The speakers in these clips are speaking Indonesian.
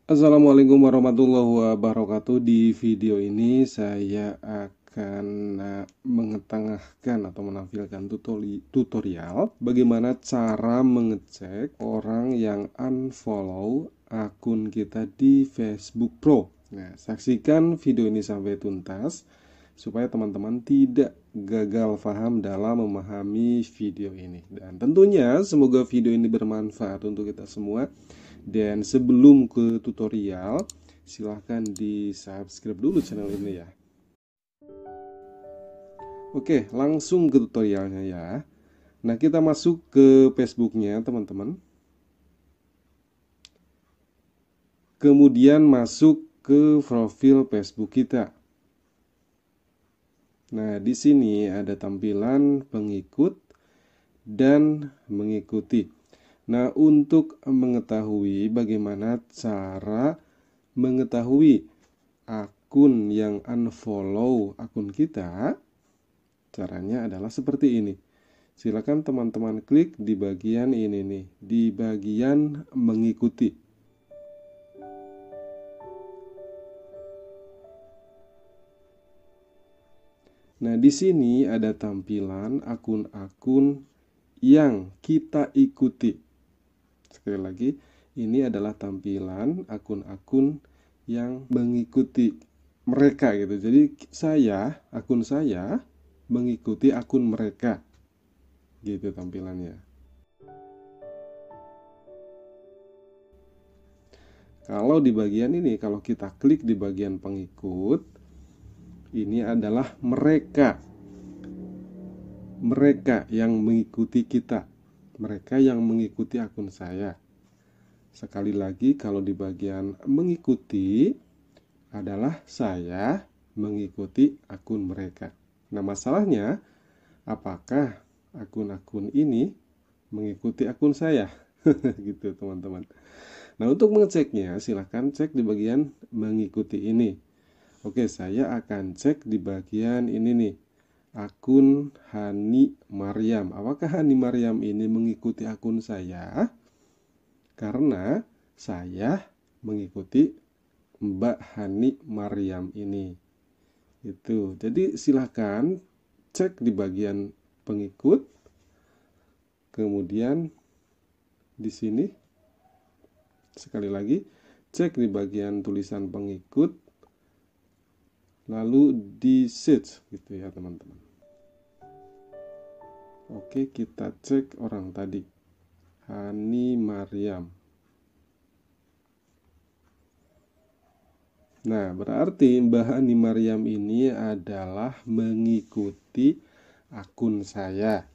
Assalamualaikum warahmatullahi wabarakatuh. Di video ini saya akan mengetengahkan atau menampilkan tutorial bagaimana cara mengecek orang yang unfollow akun kita di Facebook Pro. Nah, saksikan video ini sampai tuntas supaya teman-teman tidak gagal paham dalam memahami video ini. Dan tentunya semoga video ini bermanfaat untuk kita semua. Dan sebelum ke tutorial, silahkan di subscribe dulu channel ini ya. Oke, langsung ke tutorialnya ya. Nah, kita masuk ke Facebooknya teman-teman. Kemudian masuk ke profil Facebook kita. Nah, di sini ada tampilan pengikut dan mengikuti. Nah, untuk mengetahui bagaimana cara mengetahui akun yang unfollow akun kita, caranya adalah seperti ini. Silakan teman-teman klik di bagian ini nih, di bagian mengikuti. Nah, di sini ada tampilan akun-akun yang kita ikuti. Sekali lagi, ini adalah tampilan akun-akun yang mengikuti mereka gitu. Jadi akun saya mengikuti akun mereka. Gitu tampilannya. Kalau di bagian ini, kalau kita klik di bagian pengikut, ini adalah mereka. Mereka yang mengikuti kita. Mereka yang mengikuti akun saya. Sekali lagi, kalau di bagian mengikuti adalah saya mengikuti akun mereka. Nah, masalahnya apakah akun-akun ini mengikuti akun saya? Gitu teman-teman. Nah, untuk mengeceknya silahkan cek di bagian mengikuti ini. Oke, saya akan cek di bagian ini nih, akun Hani Maryam. Apakah Hani Maryam ini mengikuti akun saya? Karena saya mengikuti Mbak Hani Maryam ini. Itu. Jadi silahkan cek di bagian pengikut. Kemudian di sini sekali lagi cek di bagian tulisan pengikut. Lalu di search gitu ya teman-teman. Oke, kita cek orang tadi, Hani Maryam. Nah, berarti Mbak Hani Maryam ini adalah mengikuti akun saya.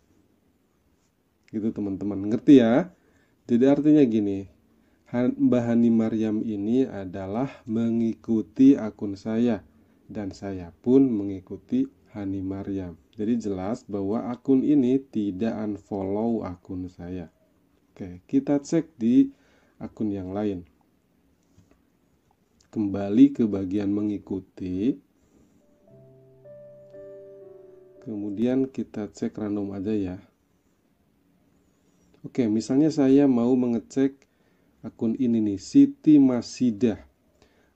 Gitu teman-teman, ngerti ya? Jadi artinya gini, Mbak Hani Maryam ini adalah mengikuti akun saya. Dan saya pun mengikuti Hani Maryam. Jadi jelas bahwa akun ini tidak unfollow akun saya. Oke, kita cek di akun yang lain. Kembali ke bagian mengikuti. Kemudian kita cek random aja ya. Oke, misalnya saya mau mengecek akun ini nih, Siti Masidah.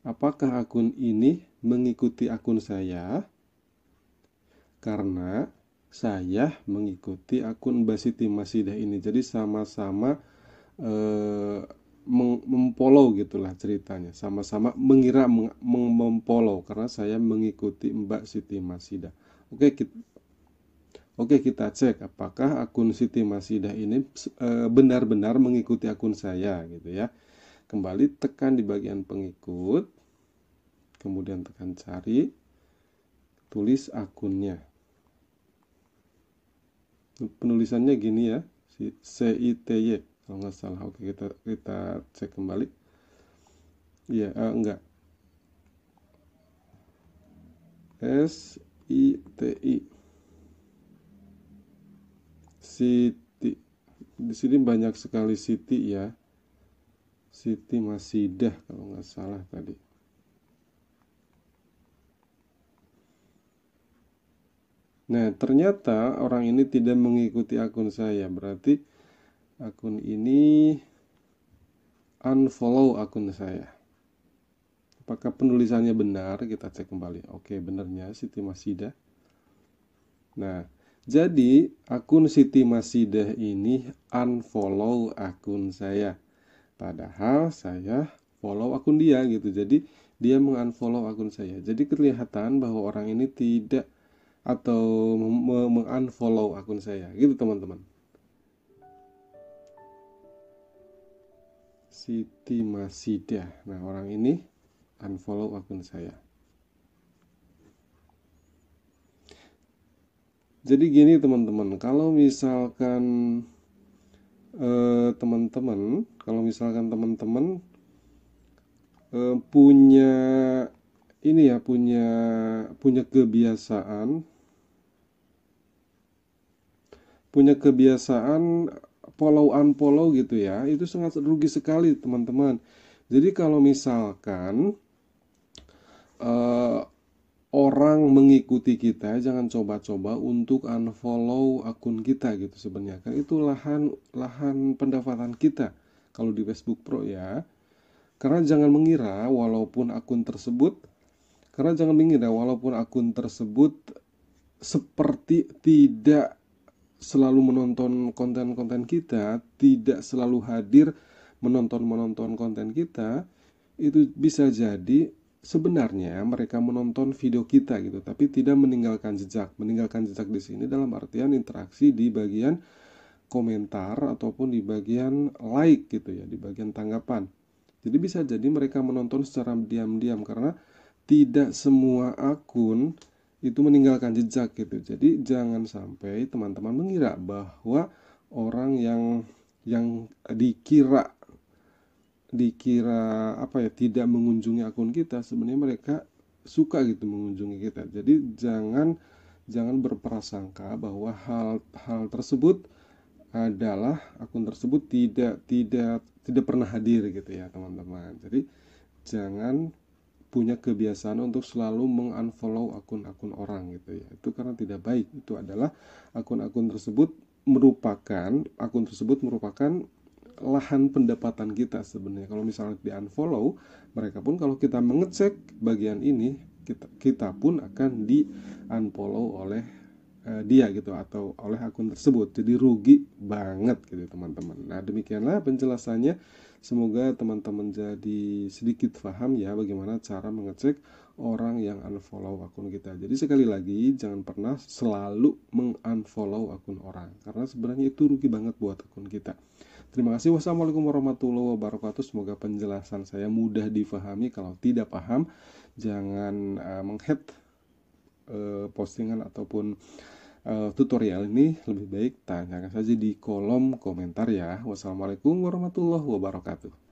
Apakah akun ini mengikuti akun saya? Karena saya mengikuti akun Mbak Siti Masidah ini. Jadi sama-sama memfollow gitulah ceritanya. Sama-sama mengira memfollow karena saya mengikuti Mbak Siti Masidah. Oke, kita cek apakah akun Siti Masidah ini benar-benar mengikuti akun saya gitu ya. Kembali tekan di bagian pengikut. Kemudian tekan cari, tulis akunnya. Penulisannya gini ya, CITY kalau nggak salah. Oke, kita cek kembali. Iya, enggak. SITI. Siti. Di sini banyak sekali Siti ya. Siti Masidah kalau nggak salah tadi. Nah, ternyata orang ini tidak mengikuti akun saya. Berarti akun ini unfollow akun saya. Apakah penulisannya benar? Kita cek kembali. Oke, benarnya Siti Masidah. Nah, jadi akun Siti Masidah ini unfollow akun saya. Padahal saya follow akun dia gitu. Jadi dia mengunfollow akun saya. Jadi kelihatan bahwa orang ini tidak atau mengunfollow akun saya. Gitu teman-teman. Siti Masidah. Nah, orang ini unfollow akun saya. Jadi gini teman-teman, kalau misalkan teman-teman punya ini ya, punya kebiasaan follow unfollow gitu ya, itu sangat rugi sekali teman-teman. Jadi kalau misalkan eh, orang mengikuti kita, jangan coba-coba untuk unfollow akun kita gitu sebenarnya. Kan itu lahan pendapatan kita kalau di Facebook Pro ya. Karena jangan mengira walaupun akun tersebut karena jangan mengira walaupun akun tersebut seperti tidak selalu menonton konten-konten kita, tidak selalu hadir menonton konten kita, itu bisa jadi sebenarnya mereka menonton video kita gitu, tapi tidak meninggalkan jejak. Meninggalkan jejak di sini dalam artian interaksi di bagian komentar ataupun di bagian like gitu ya, di bagian tanggapan. Jadi bisa jadi mereka menonton secara diam-diam karena tidak semua akun itu meninggalkan jejak gitu. Jadi jangan sampai teman-teman mengira bahwa orang yang dikira apa ya, tidak mengunjungi akun kita, sebenarnya mereka suka gitu mengunjungi kita. Jadi jangan berprasangka bahwa hal tersebut adalah akun tersebut tidak pernah hadir gitu ya teman-teman. Jadi jangan punya kebiasaan untuk selalu mengunfollow akun-akun orang gitu ya. Itu karena tidak baik. Itu adalah akun tersebut merupakan lahan pendapatan kita sebenarnya. Kalau misalnya di unfollow, mereka pun kalau kita mengecek bagian ini, kita pun akan di unfollow oleh dia gitu atau oleh akun tersebut. Jadi rugi banget gitu teman-teman. Nah, demikianlah penjelasannya. Semoga teman-teman jadi sedikit paham ya bagaimana cara mengecek orang yang unfollow akun kita. Jadi sekali lagi jangan pernah selalu mengunfollow akun orang, karena sebenarnya itu rugi banget buat akun kita. Terima kasih. Wassalamualaikum warahmatullahi wabarakatuh. Semoga penjelasan saya mudah difahami. Kalau tidak paham, jangan menghead postingan ataupun tutorial ini. Lebih baik tanyakan saja di kolom komentar ya. Wassalamualaikum warahmatullahi wabarakatuh.